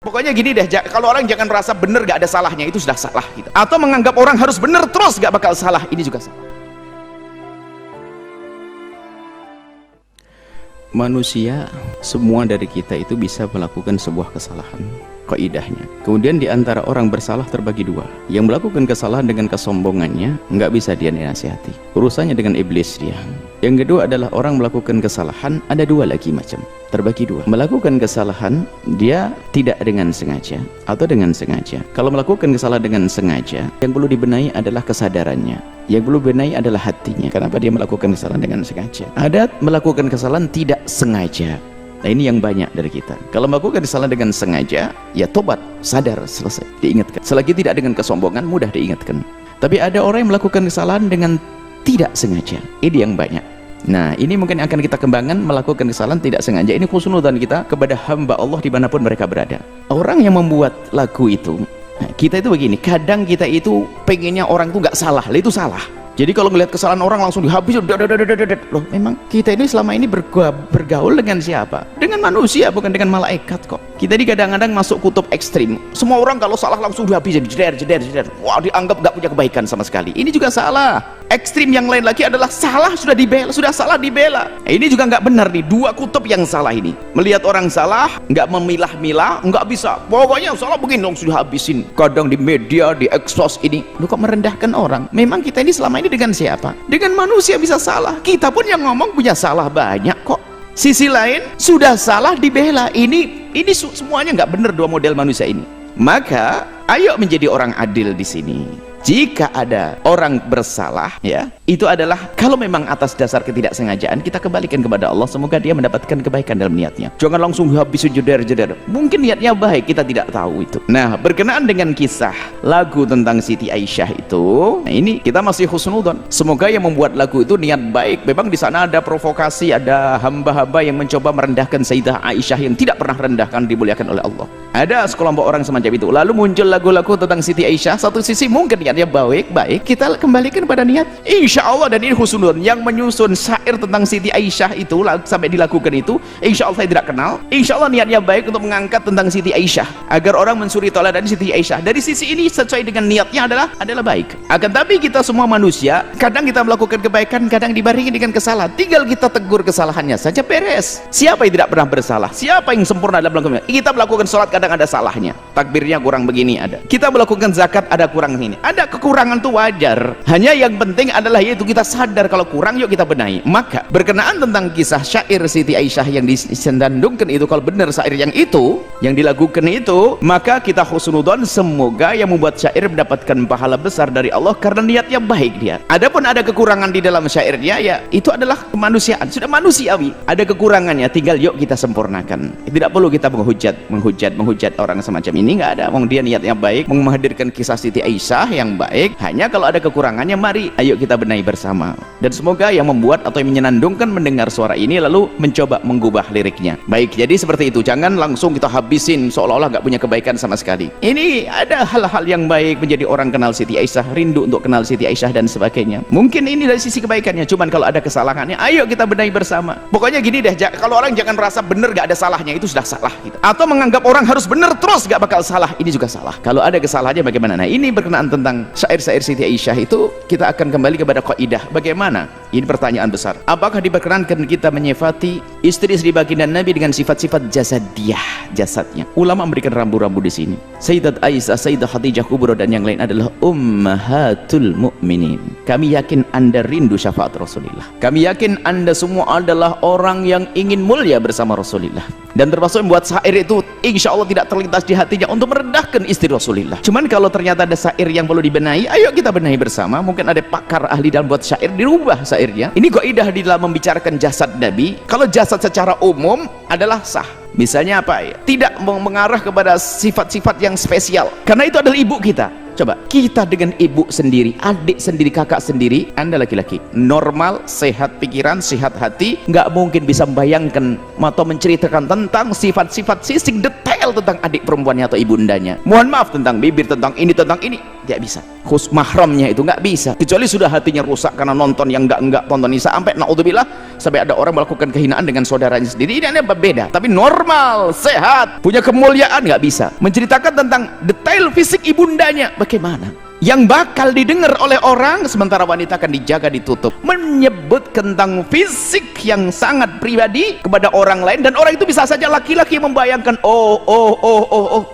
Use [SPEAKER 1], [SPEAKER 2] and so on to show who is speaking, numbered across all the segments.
[SPEAKER 1] Pokoknya gini deh, kalau orang jangan merasa benar gak ada salahnya, itu sudah salah gitu. Atau menganggap orang harus benar terus gak bakal salah, ini juga salah. Manusia, semua dari kita itu bisa melakukan sebuah kesalahan, kaidahnya. Kemudian di antara orang bersalah terbagi dua. Yang melakukan kesalahan dengan kesombongannya, nggak bisa dia dinasihati. Urusannya dengan iblis dia. Yang kedua adalah orang melakukan kesalahan, ada dua lagi macam, terbagi dua. Melakukan kesalahan, dia tidak dengan sengaja atau dengan sengaja. Kalau melakukan kesalahan dengan sengaja, yang perlu dibenahi adalah kesadarannya. Yang perlu dibenahi adalah hatinya. Kenapa dia melakukan kesalahan dengan sengaja? Ada melakukan kesalahan tidak sengaja. Nah ini yang banyak dari kita. Kalau melakukan kesalahan dengan sengaja, ya tobat, sadar, selesai, diingatkan. Selagi tidak dengan kesombongan, mudah diingatkan. Tapi ada orang yang melakukan kesalahan dengan tidak sengaja. Ini yang banyak. Nah ini mungkin akan kita kembangkan, melakukan kesalahan tidak sengaja. Ini husnudzan kita kepada hamba Allah dimanapun mereka berada. Orang yang membuat lagu itu, nah, kita itu begini, kadang kita itu pengennya orang itu nggak salah, itu salah. Jadi kalau melihat kesalahan orang langsung dihabis, loh memang kita ini selama ini bergaul dengan siapa? Dengan manusia, bukan dengan malaikat kok. Kita ini kadang-kadang masuk kutub ekstrim. Semua orang kalau salah langsung dihabis, jeder. Wah, dianggap gak punya kebaikan sama sekali. Ini juga salah. Ekstrim yang lain lagi adalah salah sudah dibela, sudah salah dibela. Ini juga nggak benar nih, dua kutub yang salah ini. Melihat orang salah, nggak memilah-milah, nggak bisa. Pokoknya salah begini langsung dihabisin. Kadang di media, di ekspos ini, lu kok merendahkan orang? Memang kita ini selama ini dengan siapa? Dengan manusia bisa salah. Kita pun yang ngomong punya salah banyak kok. Sisi lain sudah salah dibela. Ini semuanya nggak benar dua model manusia ini. Maka ayo menjadi orang adil di sini. Jika ada orang bersalah, ya, itu adalah kalau memang atas dasar ketidaksengajaan, kita kembalikan kepada Allah, semoga dia mendapatkan kebaikan dalam niatnya. Jangan langsung habisin jeder. Mungkin niatnya baik, kita tidak tahu itu. Nah, berkenaan dengan kisah lagu tentang Siti Aisyah itu, nah ini kita masih husnudzon. Semoga yang membuat lagu itu niat baik. Memang di sana ada provokasi, ada hamba-hamba yang mencoba merendahkan Sayyidah Aisyah yang tidak pernah rendahkan, dimuliakan oleh Allah. Ada sekelompok orang semacam itu. Lalu muncul lagu-lagu tentang Siti Aisyah. Satu sisi mungkin niatnya baik, kita kembalikan pada niat. Insya Allah, dan ini husnudzon yang menyusun syair tentang Siti Aisyah itu sampai dilakukan itu, insya Allah saya tidak kenal. Insya Allah niatnya baik untuk mengangkat tentang Siti Aisyah agar orang mensuri teladan Siti Aisyah. Dari sisi ini sesuai dengan niatnya adalah baik. Akan tapi kita semua manusia, kadang kita melakukan kebaikan, kadang dibarengi dengan kesalahan. Tinggal kita tegur kesalahannya saja, beres. Siapa yang tidak pernah bersalah? Siapa yang sempurna dalam melakukan? Kita melakukan sholat kadang ada salahnya, takbirnya kurang begini ada. Kita melakukan zakat ada kurang ini. Ada kekurangan itu wajar. Hanya yang penting adalah yaitu kita sadar kalau kurang, yuk kita benahi. Maka berkenaan tentang kisah syair Siti Aisyah yang disandungkan itu, kalau benar syair yang itu yang dilakukan itu, maka kita husnudzon semoga yang membuat syair mendapatkan pahala besar dari Allah karena niatnya baik dia. Adapun ada kekurangan di dalam syairnya, ya itu adalah kemanusiaan, sudah manusiawi. Ada kekurangannya, tinggal yuk kita sempurnakan. Tidak perlu kita menghujat orang semacam ini, nggak ada. Dia niatnya baik, menghadirkan kisah Siti Aisyah yang baik. Hanya kalau ada kekurangannya, mari ayo kita benahi bersama. Dan semoga yang membuat atau yang menyenandungkan mendengar suara ini lalu mencoba mengubah liriknya. Baik, jadi seperti itu. Jangan langsung kita habisin seolah-olah nggak punya kebaikan sama sekali. Ini ada hal-hal yang baik, menjadi orang kenal Siti Aisyah, rindu untuk kenal Siti Aisyah dan sebagainya. Mungkin ini dari sisi kebaikannya. Cuman kalau ada kesalahannya, ayo kita benahi bersama. Pokoknya gini deh, kalau orang jangan merasa benar gak ada salahnya, itu sudah salah gitu. Atau menganggap orang harus benar terus gak bakal salah, ini juga salah. Kalau ada kesalahannya bagaimana? Nah ini berkenaan tentang syair-syair Siti Aisyah itu, kita akan kembali kepada kaidah. Bagaimana? Ini pertanyaan besar. Apakah diperkenankan kita menyifati istri-istri baginda Nabi dengan sifat-sifat jasadiyah, jasadnya? Ulama memberikan rambu-rambu di sini. Sayyidat Aisyah, Sayyidah Khadijah Kubro dan yang lain adalah ummahatul mu'minin. Kami yakin Anda rindu syafaat Rasulullah. Kami yakin Anda semua adalah orang yang ingin mulia bersama Rasulullah. Dan termasuk membuat syair itu insya Allah tidak terlintas di hatinya untuk merendahkan istri Rasulullah. Cuman kalau ternyata ada syair yang perlu dibenahi, ayo kita benahi bersama. Mungkin ada pakar ahli dalam buat syair, dirubah syairnya. Ini kaidah di dalam membicarakan jasad Nabi. Kalau jasad secara umum adalah sah. Misalnya apa ya? Tidak mengarah kepada sifat-sifat yang spesial. Karena itu adalah ibu kita. Coba kita dengan ibu sendiri, adik sendiri, kakak sendiri, Anda laki-laki normal, sehat pikiran, sehat hati, nggak mungkin bisa membayangkan atau menceritakan tentang sifat-sifat sisik detail detail tentang adik perempuannya atau ibundanya. Mohon maaf tentang bibir, tentang ini, tidak bisa. Khusus mahramnya itu nggak bisa, kecuali sudah hatinya rusak karena nonton yang enggak tonton ini, sampai naudzubillah sampai ada orang melakukan kehinaan dengan saudaranya sendiri. Ini berbeda. Tapi normal, sehat, punya kemuliaan, nggak bisa menceritakan tentang detail fisik ibundanya. Bagaimana? Yang bakal didengar oleh orang, sementara wanita akan dijaga, ditutup. Menyebut tentang fisik yang sangat pribadi kepada orang lain, dan orang itu bisa saja laki-laki membayangkan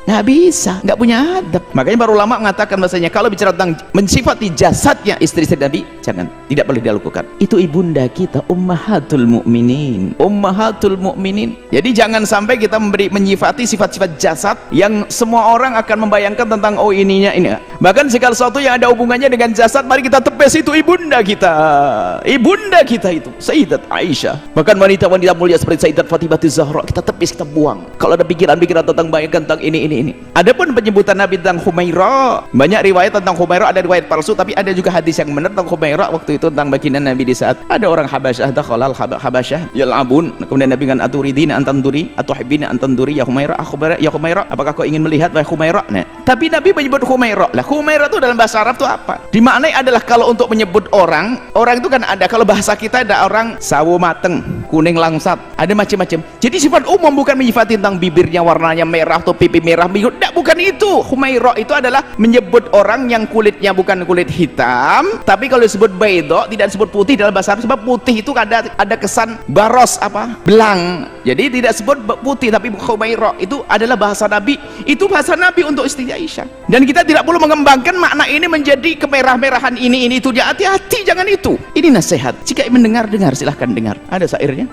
[SPEAKER 1] nggak bisa, nggak punya adab. Makanya para ulama mengatakan bahasanya kalau bicara tentang mensifati jasadnya istri-istri Nabi, jangan, tidak boleh dilakukan. Itu ibunda kita, ummahatul mukminin, ummahatul mukminin. Jadi jangan sampai kita menyifati sifat-sifat jasad yang semua orang akan membayangkan tentang ininya ini. Bahkan segala sesuatu yang ada hubungannya dengan jasad, mari kita tepes itu ibunda kita. Ibunda kita itu Sayyidat Aisyah. Bahkan wanita-wanita mulia seperti Sayyidat Fatimah Zahra, kita tepis, kita buang. Kalau ada pikiran-pikiran tentang bayangkan tentang ini. Adapun penyebutan Nabi tentang Humairah, banyak riwayat tentang Humairah, ada riwayat palsu, tapi ada juga hadis yang benar tentang Humairah waktu itu tentang baginda Nabi di saat ada orang Habasyah, dakhalal Habasyah yal'abun. Kemudian Nabi kan aturidina antanduri atau hibina antanduri ya Humairah, ya Humairah, apakah kau ingin melihat wahai Humairah? Nah, tapi Nabi menyebut Humairah. Lah Humairah itu dalam bahasa Arab itu apa? Dimaknai adalah kalau untuk menyebut orang itu kan ada, kalau bahasa kita ada orang sawo mateng, kuning langsat, ada macam-macam. Jadi sifat umum, bukan menyifati tentang bibirnya warnanya merah atau pipi merah biru, tidak, bukan itu. Humairah itu adalah menyebut orang yang kulitnya bukan kulit hitam, tapi kalau disebut baydo tidak disebut putih dalam bahasa Arab, sebab putih itu ada kesan baros, belang. Jadi tidak sebut putih, tapi Humairah itu adalah bahasa Nabi, itu bahasa Nabi untuk istri Aisyah. Dan kita tidak perlu mengembangkan makna ini menjadi kemerah-merahan ini itu. Hati-hati, jangan itu. Ini nasihat. Jika mendengar silahkan dengar. Ada syairnya.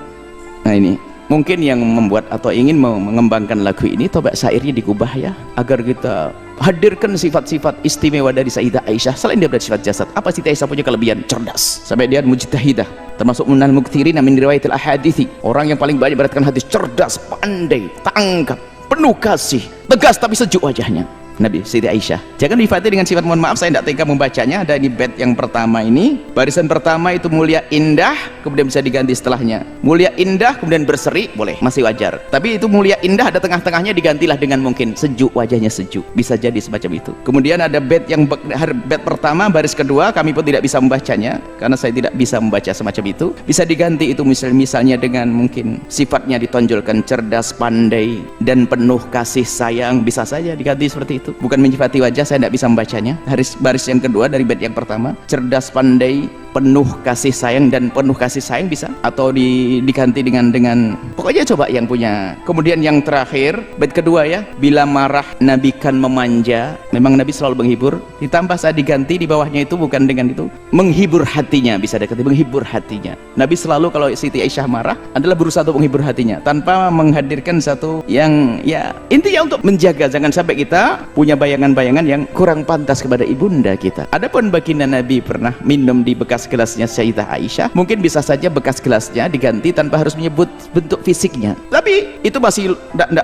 [SPEAKER 1] Nah ini mungkin yang membuat atau ingin mengembangkan lagu ini, coba syairnya dikubah ya, agar kita hadirkan sifat-sifat istimewa dari Sayyidah Aisyah. Selain dia bersifat jasad, apa Sayyidah Aisyah punya kelebihan? Cerdas, sampai dia mujtahidah, termasuk minal muktsirin min riwayatil ahadithi, orang yang paling banyak beratkan hadis. Cerdas, pandai, tangkap, penuh kasih, tegas tapi sejuk wajahnya Nabi Sayyidah Aisyah. Jangan difati dengan sifat, mohon maaf saya tidak tega membacanya. Ada di bait yang pertama ini, barisan pertama itu mulia indah, kemudian bisa diganti setelahnya mulia indah, kemudian berseri, boleh, masih wajar. Tapi itu mulia indah, ada tengah-tengahnya, digantilah dengan mungkin sejuk, wajahnya sejuk, bisa jadi semacam itu. Kemudian ada bait yang bait pertama baris kedua, kami pun tidak bisa membacanya karena saya tidak bisa membaca semacam itu. Bisa diganti itu misalnya dengan mungkin sifatnya ditonjolkan cerdas, pandai, dan penuh kasih sayang, bisa saja diganti seperti itu. Bukan menyifati wajah, saya tidak bisa membacanya. Baris yang kedua dari bait yang pertama, cerdas, pandai, penuh kasih sayang, dan penuh kasih sayang bisa, atau diganti dengan pokoknya coba yang punya. Kemudian yang terakhir bait kedua ya, bila marah Nabi kan memanja, memang Nabi selalu menghibur, ditambah saya diganti di bawahnya itu bukan dengan itu, menghibur hatinya, bisa diganti menghibur hatinya. Nabi selalu kalau Siti Aisyah marah adalah berusaha untuk menghibur hatinya tanpa menghadirkan satu yang ya intinya untuk menjaga jangan sampai kita punya bayangan-bayangan yang kurang pantas kepada ibunda kita. Adapun baginda Nabi pernah minum di bekas gelasnya Sayyidah Aisyah, mungkin bisa saja bekas gelasnya diganti tanpa harus menyebut bentuk fisiknya, tapi itu masih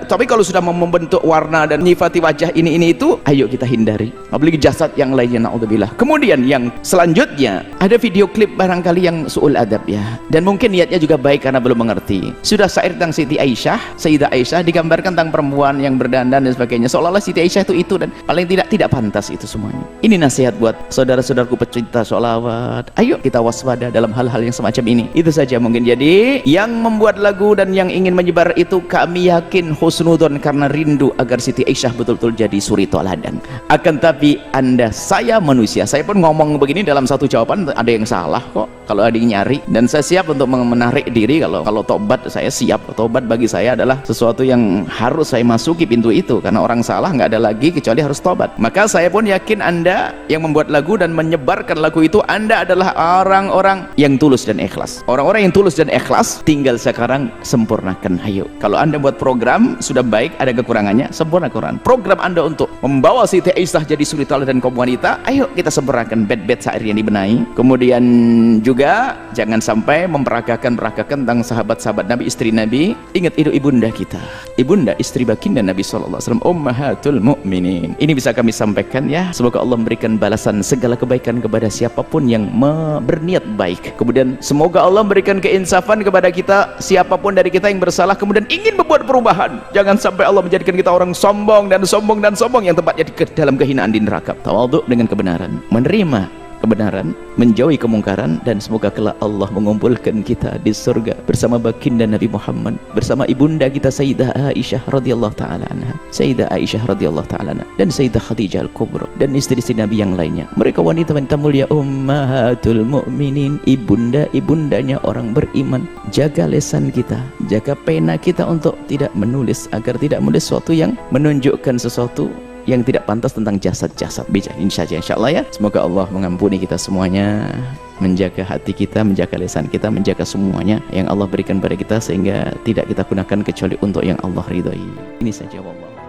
[SPEAKER 1] tapi kalau sudah membentuk warna dan nyifati wajah ini itu, ayo kita hindari, apalagi jasad yang lainnya, naudzubillah. Kemudian yang selanjutnya ada video klip barangkali yang su'ul adab ya, dan mungkin niatnya juga baik karena belum mengerti. Sudah syair tentang Siti Aisyah, Sayyidah Aisyah, digambarkan tentang perempuan yang berdandan dan sebagainya, seolah-olah Siti Aisyah itu, dan paling tidak pantas itu semuanya. Ini nasihat buat saudara-saudaraku pecinta sholawat, ayo kita waspada dalam hal-hal yang semacam ini. Itu saja mungkin. Jadi yang membuat lagu dan yang ingin menyebar itu, kami yakin husnudon karena rindu agar Siti Aisyah betul-betul jadi suri toladan. Akan tapi saya manusia, saya pun ngomong begini dalam satu jawaban ada yang salah kok kalau ada yang nyari, dan saya siap untuk menarik diri. Kalau tobat, saya siap. Tobat bagi saya adalah sesuatu yang harus saya masuki pintu itu, karena orang salah nggak ada lagi kecuali harus tobat. Maka saya pun yakin Anda yang membuat lagu dan menyebarkan lagu itu, Anda adalah orang-orang yang tulus dan ikhlas. Orang-orang yang tulus dan ikhlas, tinggal sekarang sempurnakan. Ayo, kalau Anda buat program sudah baik, ada kekurangannya, sempurnakan program Anda untuk membawa Siti Aisyah jadi suri teladan kaum wanita. Ayo kita sempurnakan bait-bait syair yang dibenahi. Kemudian juga jangan sampai memperagakan tentang sahabat-sahabat Nabi, istri Nabi. Ingat itu ibunda kita, ibunda istri baginda Nabi SAW, ummahatul mukminin. Ini bisa kami sampaikan ya. Semoga Allah memberikan balasan segala kebaikan kepada siapapun yang berniat baik, kemudian semoga Allah memberikan keinsafan kepada kita, siapapun dari kita yang bersalah kemudian ingin membuat perubahan, jangan sampai Allah menjadikan kita orang sombong dan sombong dan sombong yang tempatnya dalam kehinaan di neraka. Tawadhu dengan kebenaran, menerima kebenaran, menjauhi kemungkaran, dan semoga kelak Allah mengumpulkan kita di surga bersama baginda Nabi Muhammad, bersama ibunda kita Sayyidah Aisyah radhiyallahu taala anha, Sayyidah Aisyah radhiyallahu taala anha, dan Sayyidah Khadijah al-Kubra, dan istri-istri Nabi yang lainnya. Mereka wanita-wanita mulia, ummahatul mukminin, ibunda-ibundanya orang beriman. Jaga lisan kita, jaga pena kita untuk tidak menulis, agar tidak menulis sesuatu yang menunjukkan sesuatu yang tidak pantas tentang jasad-jasad. Ini saja insyaallah ya. Semoga Allah mengampuni kita semuanya, menjaga hati kita, menjaga lisan kita, menjaga semuanya yang Allah berikan pada kita, sehingga tidak kita gunakan kecuali untuk yang Allah ridhai. Ini saja, wallah.